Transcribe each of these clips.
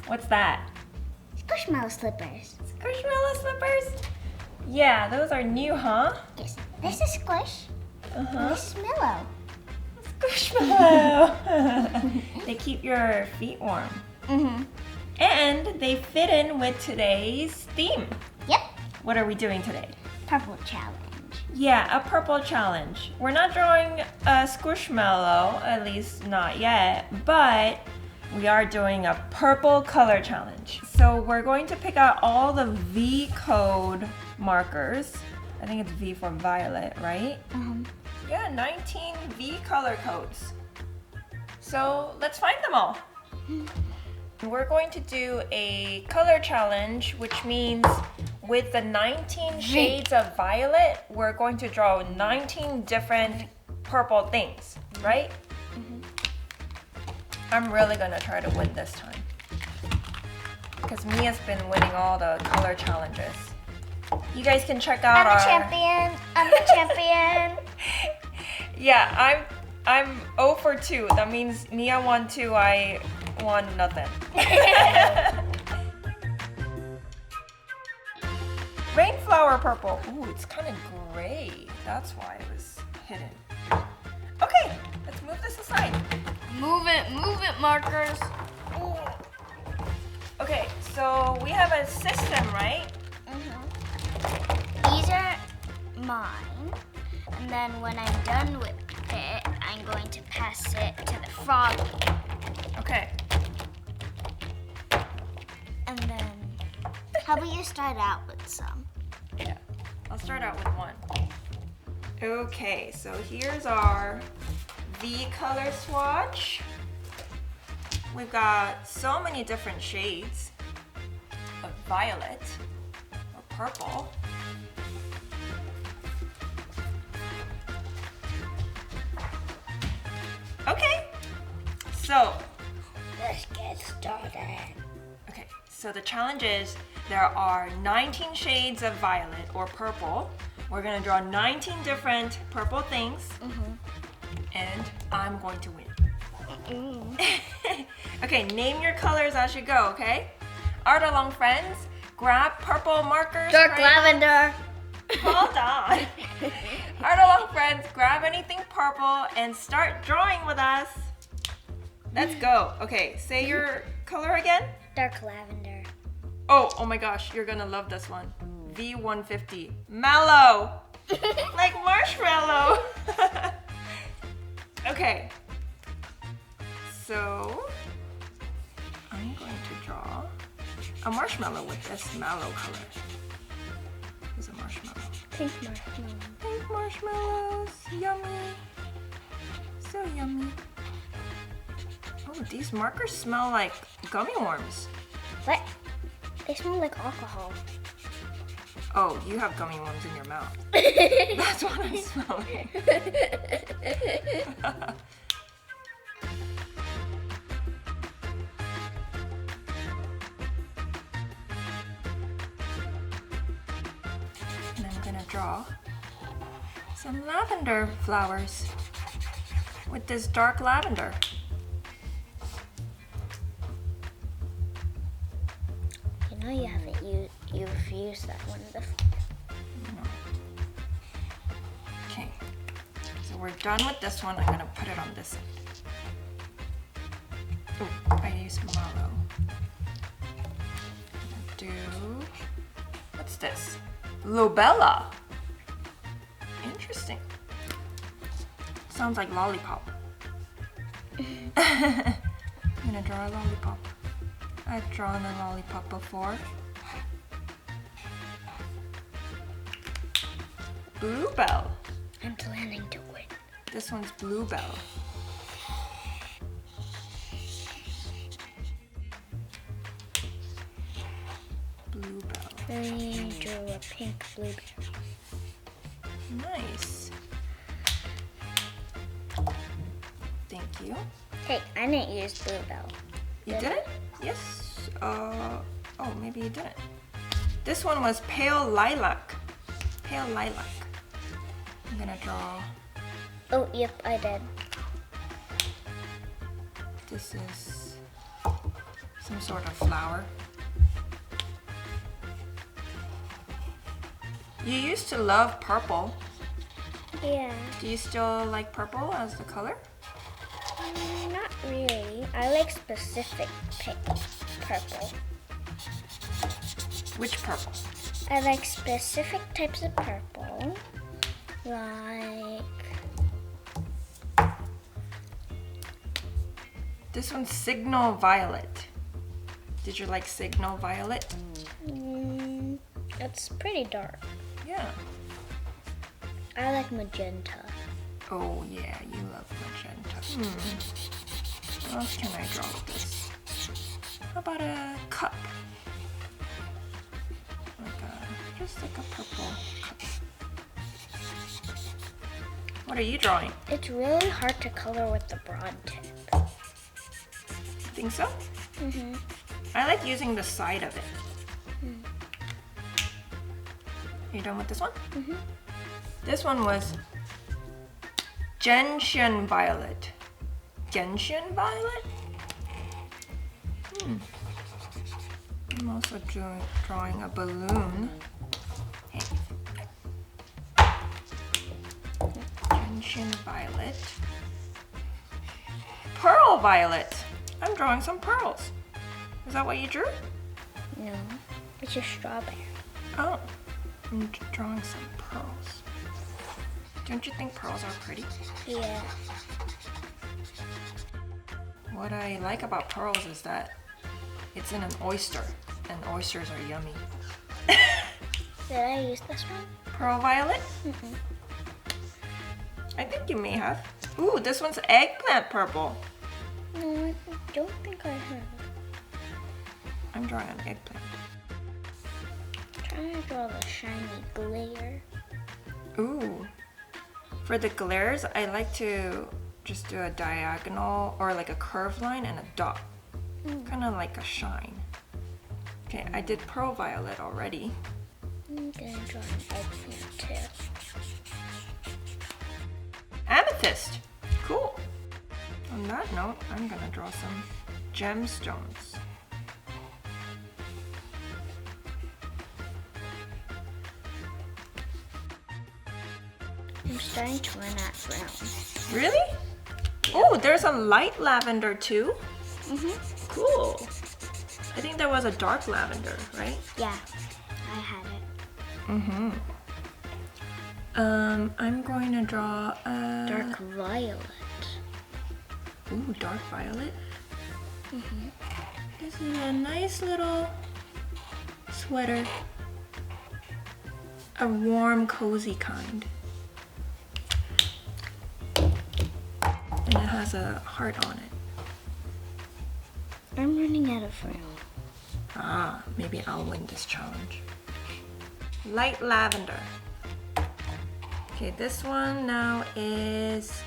What's that? Squishmallow slippers. Squishmallow slippers? Yeah, those are new, huh? Yes. This is Squish. And this is Mallow. Squishmallow. They keep your feet warm. Mm-hmm. And they fit in with today's theme. Yep. What are we doing today? Purple challenge. Yeah, a purple challenge. We're not drawing a squishmallow, at least not yet, but we are doing a purple color challenge. So we're going to pick out all the V code markers. I think it's V for violet, right? Mm-hmm. Yeah, 19 V color codes. So let's find them all. We're going to do a color challenge, which means with the 19 shades of violet, we're going to draw 19 different purple things, right? Mm-hmm. I'm really gonna try to win this time. Because Mia's been winning all the color challenges. You guys can check out I'm a champion. I'm a champion. Yeah, I'm 0 for 2. That means Mia won 2, I won nothing. Rainflower purple. Ooh, it's kind of gray. That's why it was hidden. Okay, let's move this aside. Move it, markers. Ooh. Okay, so we have a system, right? Mm-hmm. These are mine. And then when I'm done with it, I'm going to pass it to the froggy. Okay. And then, how about you start out with some? Yeah, I'll start out with one. Okay, so here's our V color swatch. We've got so many different shades of violet or purple. Okay, so Let's get started. okay, so the challenge is there are 19 shades of violet or purple. We're gonna draw 19 different purple things, and I'm going to win. Okay, name your colors as you go, okay? Art along friends, grab purple markers. Dark crayons. lavender. Hold on. Art along friends, grab anything purple and start drawing with us. Let's go. Okay, say your color again. Dark lavender. Oh my gosh, you're gonna love this one. V150. Mallow! Like marshmallow! Okay. So, I'm going to draw a marshmallow with this mallow color. Here's a marshmallow. Pink marshmallow. Pink marshmallows. Yummy. So yummy. Oh, these markers smell like gummy worms. What? They smell like alcohol. Oh, you have gummy worms in your mouth. That's what I'm smelling. And I'm gonna draw some lavender flowers with this dark lavender. You know you haven't you've used that one before. Okay, so we're done with this one. I'm gonna put it on this side. Oh, I used Mallow. Do what's this? Lobelia. Interesting. Sounds like lollipop. I'm gonna draw a lollipop. I've drawn a lollipop before. Bluebell. I'm planning to win. This one's Bluebell. Bluebell. I drew a pink blueberry. Nice. Thank you. Hey, I didn't use bluebell. You Did I? didn't? Yes. Oh, maybe you didn't. This one was pale lilac. Pale lilac. I'm gonna draw. Oh, yep, I did. This is Some sort of flower. You used to love purple. Yeah. Do you still like purple as the color? Not really. I like specific purple. Which purple? I like specific types of purple. Like... This one's Signal Violet. Did you like Signal Violet? It's pretty dark. Yeah. I like magenta. Oh yeah, you love magenta. What else can I draw with this? How about a cup? Just like a purple cup. What are you drawing? It's really hard to color with the broad tip. Think so? I like using the side of it. Are you done with this one? This one was Gentian Violet. Gentian Violet? I'm also drawing a balloon. Hey. Gentian Violet. Pearl Violet. I'm drawing some pearls. Is that what you drew? No, it's a strawberry. Oh, I'm drawing some pearls. Don't you think pearls are pretty? Yeah. What I like about pearls is that it's in an oyster, and oysters are yummy. Did I use this one? Pearl Violet? I think you may have. Ooh, this one's Eggplant Purple. No, I don't think I have. I'm drawing an eggplant. Trying to draw the shiny glare. Ooh. For the glares, I like to just do a diagonal or like a curved line and a dot. Kind of like a shine. Okay, I did Pearl Violet already. I'm gonna draw an eggplant too. Amethyst. Cool. On that note, I'm gonna draw some gemstones. I'm starting to run out of room. Really? Oh, there's a light lavender too. Cool. I think there was a dark lavender, right? Yeah, I had it. I'm going to draw a Dark violet. Ooh, dark violet. This is a nice little sweater. A warm, cozy kind. And it has a heart on it. I'm running out of room. Ah, maybe I'll win this challenge. Light lavender. Okay, this one now is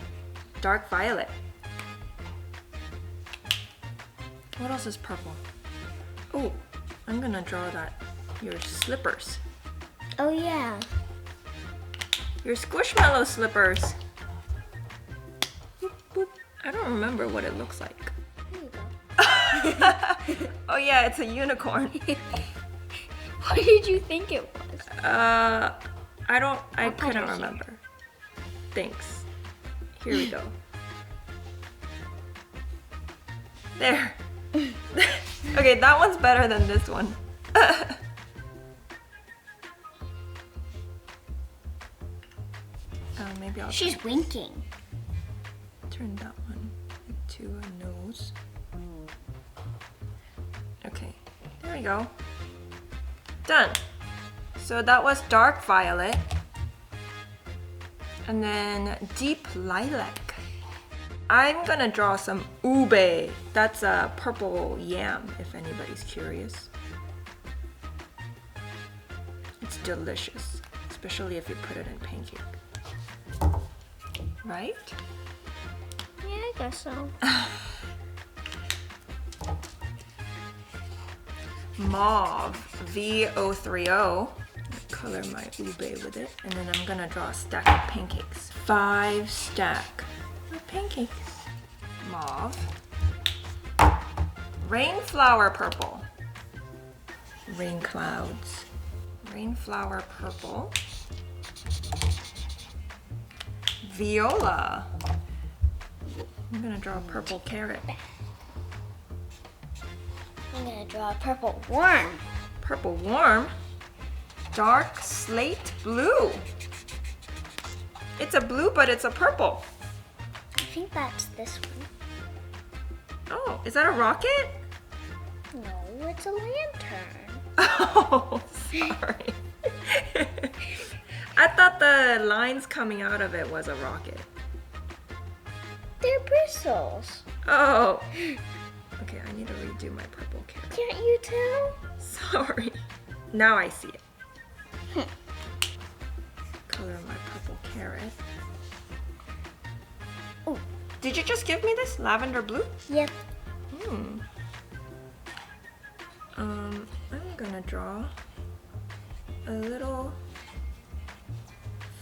dark violet. What else is purple? Oh, I'm gonna draw that. Your slippers. Oh yeah. Your Squishmallow slippers. Boop, boop. I don't remember what it looks like. Here you go. Oh yeah, it's a unicorn. What did you think it was? I couldn't remember. Thanks. Here we go. There. Okay, that one's better than this one. Maybe I'll She's winking. turn that one to a nose. Okay, there we go. Done. So that was dark violet. And then deep lilac. I'm gonna draw some ube. That's a purple yam, if anybody's curious. It's delicious, especially if you put it in pancake. Right? Yeah, I guess so. Mauve, V030. Color my ube with it. And then I'm gonna draw a stack of pancakes. 5 stack of pancakes. Mauve, Rainflower purple. Rain clouds. Rainflower purple. Viola. I'm gonna draw a purple carrot. I'm gonna draw a purple worm. Purple worm. Dark slate blue. It's a blue, but it's a purple. I think that's this one. Oh, is that a rocket? No, it's a lantern. Oh, sorry. I thought the lines coming out of it was a rocket. They're bristles. Oh. Okay, I need to redo my purple carrot. Can't you tell? Sorry. Now I see it. Color my purple carrot. Oh, Did you just give me this lavender blue? yep. I'm gonna draw a little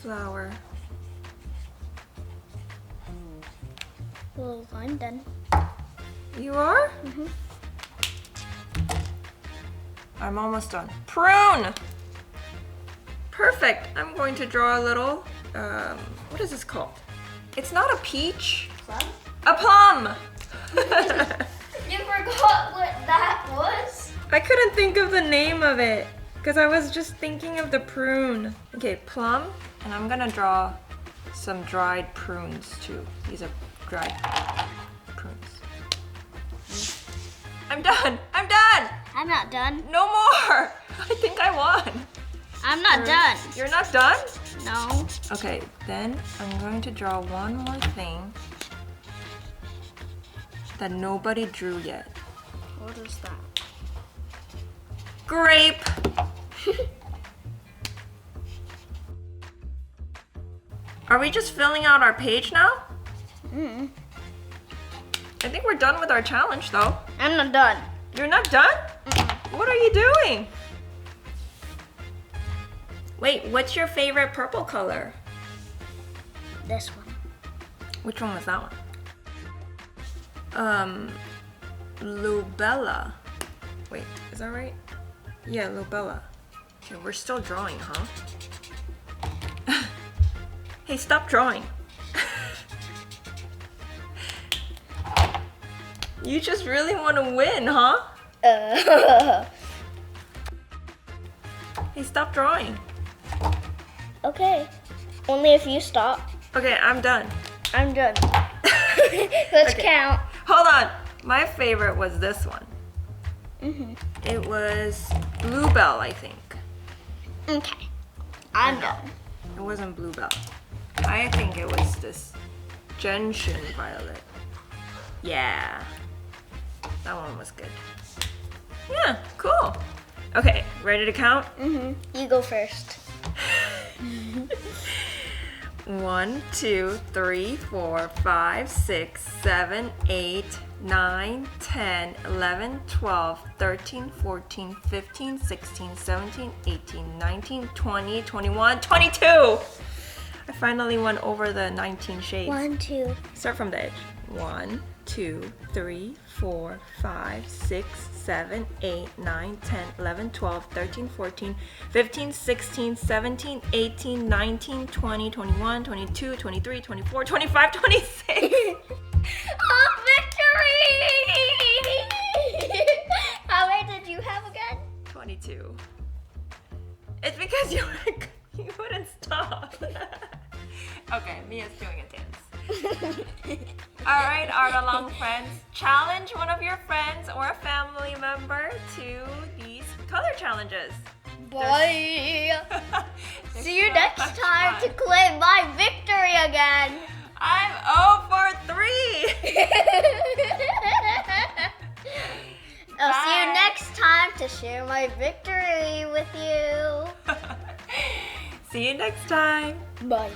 flower. Well, I'm done. You are? Mm-hmm. I'm almost done. Prune! Perfect. I'm going to draw a little, what is this called? It's not a peach. Plum? A plum! You forgot what that was? I couldn't think of the name of it because I was just thinking of the prune. Okay, plum, and I'm gonna draw some dried prunes too. These are dried prunes. I'm done! I'm done! I'm not done. No more! I think I won. I'm not done. You're not done? No. Okay, then I'm going to draw one more thing that nobody drew yet. What is that? Grape! Are we just filling out our page now? Mm. I think we're done with our challenge though. I'm not done. You're not done? What are you doing? Wait, what's your favorite purple color? This one. Which one was that one? Lobelia. Wait, is that right? Yeah, Lobelia. Okay, we're still drawing, huh? Hey, stop drawing. You just really want to win, huh? Hey, stop drawing. Okay. Only if you stop. Okay, I'm done. I'm done. Let's Okay. count. Hold on. My favorite was this one. Mm-hmm. It was Bluebell, I think. Okay. I'm No. done. It wasn't Bluebell. I think it was this Gentian Violet. Yeah. That one was good. Yeah, cool. Okay, ready to count? Mm-hmm. You go first. 1, 2, 3, 4, 5, 6, 7, 8, 9, 10, 11, 12, 13, 14, 15, 16, 17, 18, 19, 20, 21, 22! I finally went over the 19 shades. 1, 2. Start from the edge. 1, 2, 3, 4, 5, 6, 7, 8, 9, 10, 11, 12, 13, 14, 15, 16, 17, 18, 19, 20, 21, 22, 23, 24, 25, 26. Oh, victory! How many did you have again? 22. It's because you wouldn't stop. Okay, Mia's doing a dance. Alright, art along friends. Challenge one of your friends or a family member to these color challenges. Bye. They're See you so next much time fun. to claim my victory again. I'm 0 for 3. I'll see you Bye. next time to share my victory with you. See you next time. Bye.